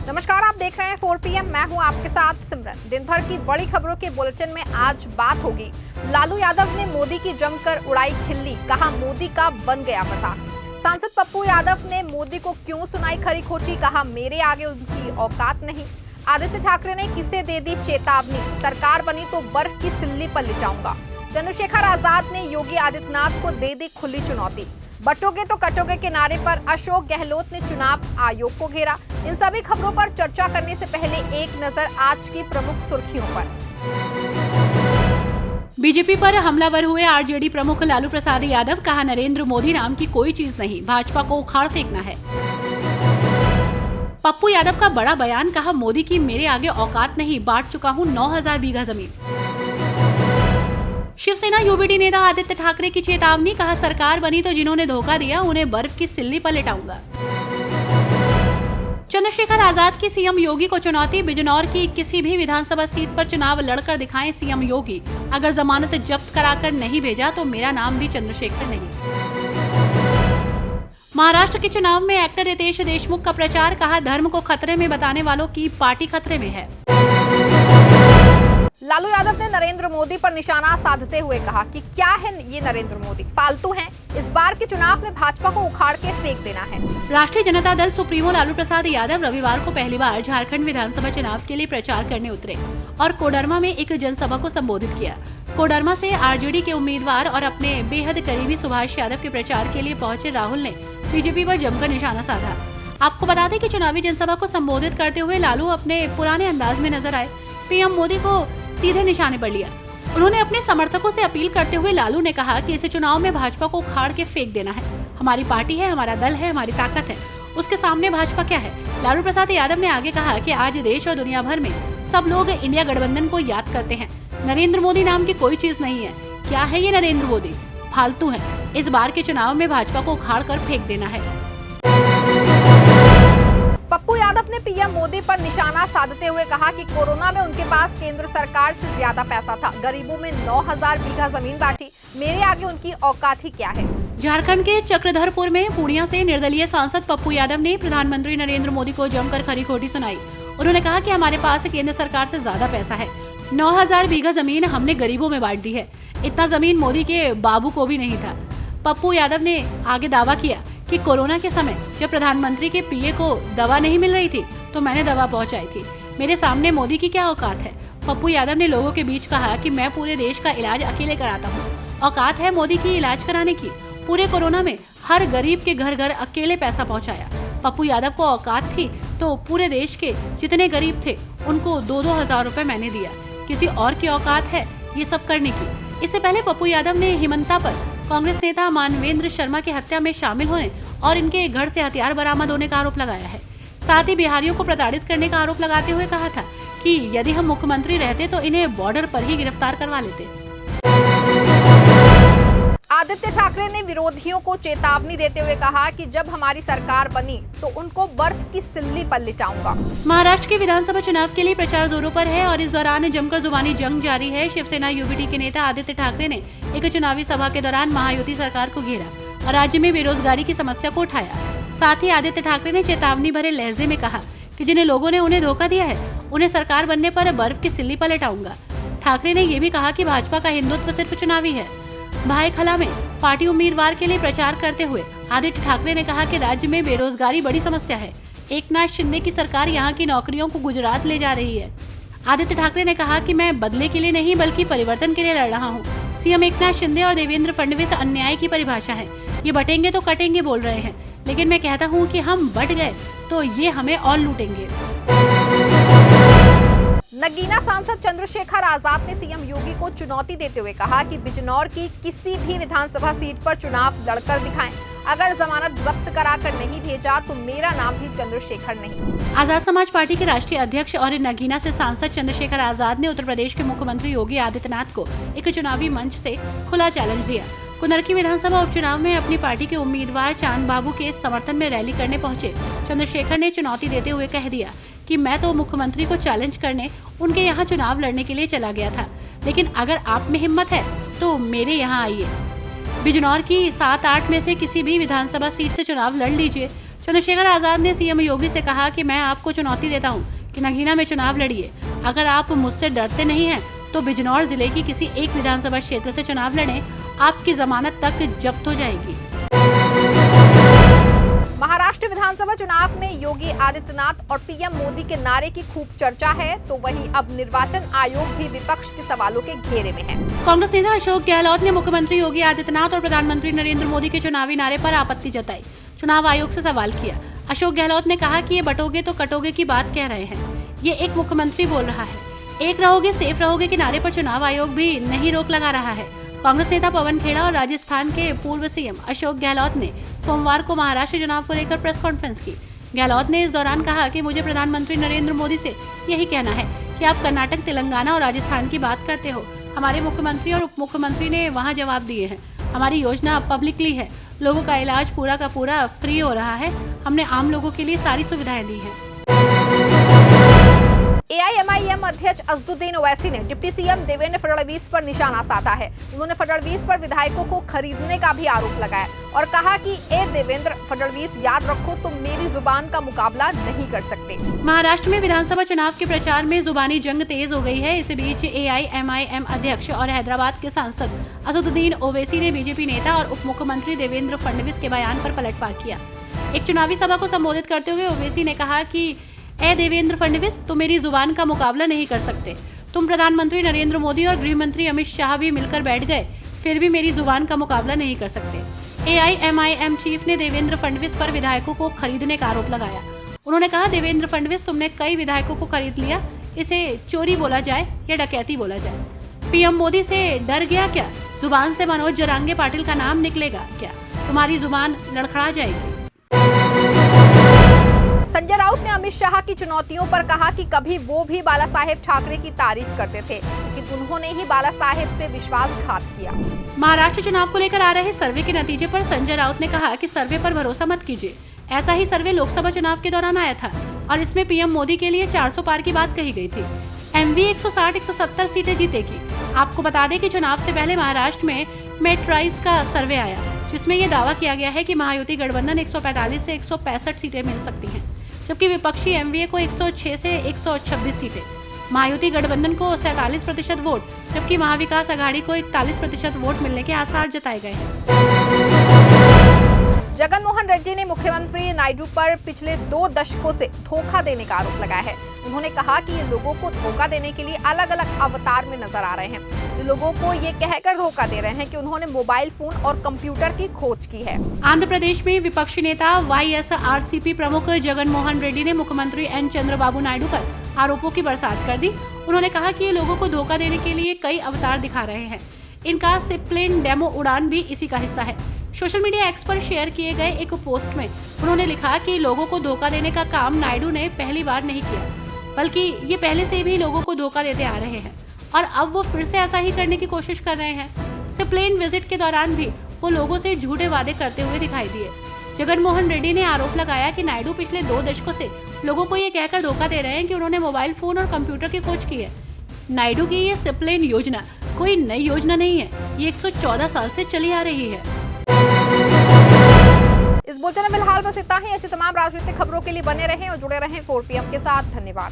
नमस्कार, आप देख रहे हैं 4 PM। मैं हूं आपके साथ सिमरन। दिन भर की बड़ी खबरों के बुलेटिन में आज बात होगी। लालू यादव ने मोदी की जमकर उड़ाई खिल्ली, कहा मोदी का बन गया मजाक। सांसद पप्पू यादव ने मोदी को क्यों सुनाई खरी खोटी, कहा मेरे आगे उनकी औकात नहीं। आदित्य ठाकरे ने किसे दे दी चेतावनी, सरकार बनी तो बर्फ की सिल्ली पर लिटाऊंगा। चंद्रशेखर आजाद ने योगी आदित्यनाथ को दे दी खुली चुनौती। बटोगे तो कटोगे के नारे पर अशोक गहलोत ने चुनाव आयोग को घेरा। इन सभी खबरों पर चर्चा करने से पहले एक नजर आज की प्रमुख सुर्खियों पर। बीजेपी पर हमलावर हुए आरजेडी प्रमुख लालू प्रसाद यादव, कहा नरेंद्र मोदी नाम की कोई चीज नहीं, भाजपा को उखाड़ फेंकना है। पप्पू यादव का बड़ा बयान, कहा मोदी की मेरे आगे औकात नहीं, बांट चुका हूं 9000 बीघा जमीन। शिवसेना यूबीडी नेता आदित्य ठाकरे की चेतावनी, कहा सरकार बनी तो जिन्होंने धोखा दिया उन्हें बर्फ की सिल्ली पर लिटाऊंगा। चंद्रशेखर आजाद की सीएम योगी को चुनौती, बिजनौर की किसी भी विधानसभा सीट पर चुनाव लड़कर दिखाएं सीएम योगी, अगर जमानत जब्त कराकर नहीं भेजा तो मेरा नाम भी चंद्रशेखर नहीं। महाराष्ट्र के चुनाव में एक्टर रितेश देशमुख का प्रचार, कहा धर्म को खतरे में बताने वालों की पार्टी खतरे में है। लालू यादव ने नरेंद्र मोदी पर निशाना साधते हुए कहा कि क्या है ये नरेंद्र मोदी, फालतू हैं। इस बार के चुनाव में भाजपा को उखाड़ के फेंक देना है। राष्ट्रीय जनता दल सुप्रीमो लालू प्रसाद यादव रविवार को पहली बार झारखंड विधानसभा चुनाव के लिए प्रचार करने उतरे और कोडरमा में एक जनसभा को संबोधित किया। कोडरमा से आरजेडी के उम्मीदवार और अपने बेहद करीबी सुभाष यादव के प्रचार के लिए पहुंचे राहुल ने बीजेपी पर जमकर निशाना साधा। आपको बता दें कि चुनावी जनसभा को संबोधित करते हुए लालू अपने पुराने अंदाज में नजर आए। पीएम मोदी को सीधे निशाने पर लिया। उन्होंने अपने समर्थकों से अपील करते हुए लालू ने कहा कि इस चुनाव में भाजपा को उखाड़ के फेंक देना है। हमारी पार्टी है, हमारा दल है, हमारी ताकत है, उसके सामने भाजपा क्या है। लालू प्रसाद यादव ने आगे कहा कि आज देश और दुनिया भर में सब लोग इंडिया गठबंधन को याद करते हैं। नरेंद्र मोदी नाम की कोई चीज नहीं है। क्या है ये नरेंद्र मोदी, फालतू है। इस बार के चुनाव में भाजपा को उखाड़ कर फेंक देना है। पप्पू यादव ने पीएम मोदी पर निशाना साधते हुए कहा कि कोरोना में उनके पास केंद्र सरकार से ज्यादा पैसा था, गरीबों में 9000 बीघा जमीन बांटी, मेरे आगे उनकी औकात ही क्या है। झारखंड के चक्रधरपुर में पूर्णिया से निर्दलीय सांसद पप्पू यादव ने प्रधानमंत्री नरेंद्र मोदी को जमकर खरी खोटी सुनाई। उन्होंने कहा कि हमारे पास केंद्र सरकार से ज्यादा पैसा है, 9000 बीघा जमीन हमने गरीबों में बांट दी है। इतना जमीन मोदी के बाबू को भी नहीं था। पप्पू यादव ने आगे दावा किया कि कोरोना के समय जब प्रधानमंत्री के पीए को दवा नहीं मिल रही थी तो मैंने दवा पहुंचाई थी। मेरे सामने मोदी की क्या औकात है। पप्पू यादव ने लोगों के बीच कहा कि मैं पूरे देश का इलाज अकेले कराता हूं। औकात है मोदी की इलाज कराने की। पूरे कोरोना में हर गरीब के घर घर अकेले पैसा पहुंचाया। पप्पू यादव को औकात थी तो पूरे देश के जितने गरीब थे उनको 2-2 हजार रुपए मैंने दिया। किसी और की औकात है ये सब करने की। इससे पहले पप्पू यादव ने हिमंता पर कांग्रेस नेता मानवेंद्र शर्मा की हत्या में शामिल होने और इनके घर से हथियार बरामद होने का आरोप लगाया है। साथ ही बिहारियों को प्रताड़ित करने का आरोप लगाते हुए कहा था कि यदि हम मुख्यमंत्री रहते तो इन्हें बॉर्डर पर ही गिरफ्तार करवा लेते। आदित्य ठाकरे ने विरोधियों को चेतावनी देते हुए कहा कि जब हमारी सरकार बनी तो उनको बर्फ की सिल्ली पर लिटाऊंगा। महाराष्ट्र के विधानसभा चुनाव के लिए प्रचार जोरों पर है और इस दौरान जमकर जुबानी जंग जारी है। शिवसेना यूबीडी के नेता आदित्य ठाकरे ने एक चुनावी सभा के दौरान महायुति सरकार को घेरा और राज्य में बेरोजगारी की समस्या को उठाया। साथ ही आदित्य ठाकरे ने चेतावनी भरे लहजे में कहा कि जिन लोगों ने उन्हें धोखा दिया है उन्हें सरकार बनने पर बर्फ की सिल्ली पर लिटाऊंगा। ठाकरे ने ये भी कहा कि भाजपा का हिंदुत्व सिर्फ चुनावी है। भाईखला में पार्टी उम्मीदवार के लिए प्रचार करते हुए आदित्य ठाकरे ने कहा कि राज्य में बेरोजगारी बड़ी समस्या है। एकनाथ शिंदे की सरकार यहाँ की नौकरियों को गुजरात ले जा रही है। आदित्य ठाकरे ने कहा कि मैं बदले के लिए नहीं बल्कि परिवर्तन के लिए लड़ रहा हूँ। सीएम एकनाथ शिंदे और देवेंद्र फडणवीस अन्याय की परिभाषा है। ये बटेंगे तो कटेंगे बोल रहे हैं, लेकिन मैं कहता हूँ कि हम बट गए तो ये हमें और लूटेंगे। नगीना सांसद चंद्रशेखर आजाद ने सीएम योगी को चुनौती देते हुए कहा कि बिजनौर की किसी भी विधानसभा सीट पर चुनाव लड़कर दिखाएं। अगर जमानत जब्त कराकर नहीं भेजा तो मेरा नाम भी चंद्रशेखर नहीं। आजाद समाज पार्टी के राष्ट्रीय अध्यक्ष और नगीना से सांसद चंद्रशेखर आजाद ने उत्तर प्रदेश के मुख्यमंत्री योगी आदित्यनाथ को एक चुनावी मंच से खुला चैलेंज दिया। कुनरकी विधानसभा उपचुनाव में अपनी पार्टी के उम्मीदवार चांद बाबू के समर्थन में रैली करने पहुंचे चंद्रशेखर ने चुनौती देते हुए कह दिया कि मैं तो मुख्यमंत्री को चैलेंज करने उनके यहाँ चुनाव लड़ने के लिए चला गया था, लेकिन अगर आप में हिम्मत है तो मेरे यहाँ आइए। बिजनौर की 7-8 में से किसी भी विधानसभा सीट से चुनाव लड़ लीजिए। चंद्रशेखर आजाद ने सीएम योगी से कहा कि मैं आपको चुनौती देता हूं कि नगीना में चुनाव लड़िए। अगर आप मुझसे डरते नहीं हैं तो बिजनौर जिले की किसी एक विधानसभा क्षेत्र से चुनाव लड़ें, आपकी जमानत तक जब्त हो जाएगी। महाराष्ट्र विधानसभा चुनाव में योगी आदित्यनाथ और पीएम मोदी के नारे की खूब चर्चा है, तो वहीं अब निर्वाचन आयोग भी विपक्ष के सवालों के घेरे में है। कांग्रेस नेता अशोक गहलोत ने मुख्यमंत्री योगी आदित्यनाथ और प्रधानमंत्री नरेंद्र मोदी के चुनावी नारे पर आपत्ति जताई। चुनाव आयोग से सवाल किया। अशोक गहलोत ने कहा कि ये बटोगे तो कटोगे की बात कह रहे हैं। ये एक मुख्यमंत्री बोल रहा है। एक रहोगे सेफ रहोगे के नारे पर चुनाव आयोग भी नहीं रोक लगा रहा है। कांग्रेस नेता पवन खेड़ा और राजस्थान के पूर्व सीएम अशोक गहलोत ने सोमवार को महाराष्ट्र चुनाव को लेकर प्रेस कॉन्फ्रेंस की। गहलोत ने इस दौरान कहा कि मुझे प्रधानमंत्री नरेंद्र मोदी से यही कहना है कि आप कर्नाटक, तेलंगाना और राजस्थान की बात करते हो। हमारे मुख्यमंत्री और उप मुख्यमंत्री ने वहां जवाब दिए हैं। हमारी योजना पब्लिकली है। लोगों का इलाज पूरा का पूरा फ्री हो रहा है। हमने आम लोगों के लिए सारी सुविधाएं दी हैं। एआईएमआईएम अध्यक्ष असदुद्दीन ओवैसी ने डिप्टी सीएम देवेंद्र फडणवीस पर निशाना साधा है। उन्होंने फडणवीस पर विधायकों को खरीदने का भी आरोप लगाया और कहा कि ए देवेंद्र फडणवीस, याद रखो तुम मेरी जुबान का मुकाबला नहीं कर सकते। महाराष्ट्र में विधानसभा चुनाव के प्रचार में जुबानी जंग तेज हो गई है। इसी बीच एआईएमआईएम अध्यक्ष और हैदराबाद के सांसद असदुद्दीन ओवैसी ने बीजेपी नेता और उप मुख्यमंत्री देवेंद्र फडणवीस के बयान पर पलटवार किया। एक चुनावी सभा को संबोधित करते हुए ओवैसी ने कहा कि ए देवेंद्र फडणवीस, तुम मेरी जुबान का मुकाबला नहीं कर सकते। तुम प्रधानमंत्री नरेंद्र मोदी और गृह मंत्री अमित शाह भी मिलकर बैठ गए, फिर भी मेरी जुबान का मुकाबला नहीं कर सकते। एआईएमआईएम चीफ ने देवेंद्र फडणवीस पर विधायकों को खरीदने का आरोप लगाया। उन्होंने कहा, देवेंद्र फडणवीस, तुमने कई विधायकों को खरीद लिया। इसे चोरी बोला जाए या डकैती बोला जाए। पीएम मोदी से डर गया क्या? जुबान से मनोज जरांगे पाटिल का नाम निकलेगा क्या? तुम्हारी जुबान लड़खड़ा जाएगी। संजय राउत ने अमित शाह की चुनौतियों पर कहा कि कभी वो भी बाला साहेब ठाकरे की तारीफ करते थे, लेकिन उन्होंने ही बाला साहेब से विश्वासघात किया। महाराष्ट्र चुनाव को लेकर आ रहे सर्वे के नतीजे पर संजय राउत ने कहा कि सर्वे पर भरोसा मत कीजिए। ऐसा ही सर्वे लोकसभा चुनाव के दौरान आया था और इसमें पीएम मोदी के लिए 400 पार की बात कही गई थी। एमवी 160-170 सीटें जीतेगी। आपको बता दें कि चुनाव से पहले महाराष्ट्र में मेट्राइज का सर्वे आया, जिसमें यह दावा किया गया है कि महायुति गठबंधन 145 से 165 सीटें मिल सकती हैं, जबकि विपक्षी एमवीए को 106 से 126 सीटें। महायुति गठबंधन को 47% वोट, जबकि महाविकास आघाड़ी को 41% वोट मिलने के आसार जताए गए हैं। जगन मोहन रेड्डी ने मुख्यमंत्री नायडू पर पिछले 2 दशकों से धोखा देने का आरोप लगाया है। उन्होंने कहा कि ये लोगों को धोखा देने के लिए अलग अलग अवतार में नजर आ रहे हैं। ये लोगों को ये कहकर धोखा दे रहे हैं कि उन्होंने मोबाइल फोन और कंप्यूटर की खोज की है। आंध्र प्रदेश में विपक्षी नेता वाईएसआरसीपी प्रमुख जगन मोहन रेड्डी ने मुख्यमंत्री एन चंद्रबाबू नायडू पर आरोपों की बरसात कर दी। उन्होंने कहा कि ये लोगों को धोखा देने के लिए कई अवतार दिखा रहे हैं। इनका सिप्लेन डेमो उड़ान भी इसी का हिस्सा है। सोशल मीडिया एक्स पर शेयर किए गए एक पोस्ट में उन्होंने लिखा कि लोगों को धोखा देने का काम नायडू ने पहली बार नहीं किया, बल्कि ये पहले से भी लोगों को धोखा देते आ रहे हैं और अब वो फिर से ऐसा ही करने की कोशिश कर रहे हैं। सिप्लेन विजिट के दौरान भी वो लोगों से झूठे वादे करते हुए दिखाई दिए। जगन मोहन रेड्डी ने आरोप लगाया कि नायडू पिछले 2 दशकों से लोगों को ये कहकर धोखा दे रहे हैं कि उन्होंने मोबाइल फोन और कंप्यूटर की खोज की है। नायडू की ये सिप्लेन योजना कोई नई योजना नहीं है, ये 114 साल से चली आ रही है। इस बुलेटिन में फिलहाल बस इतना ही। ऐसी तमाम राजनीतिक खबरों के लिए बने रहें और जुड़े रहें 4 PM के साथ। धन्यवाद।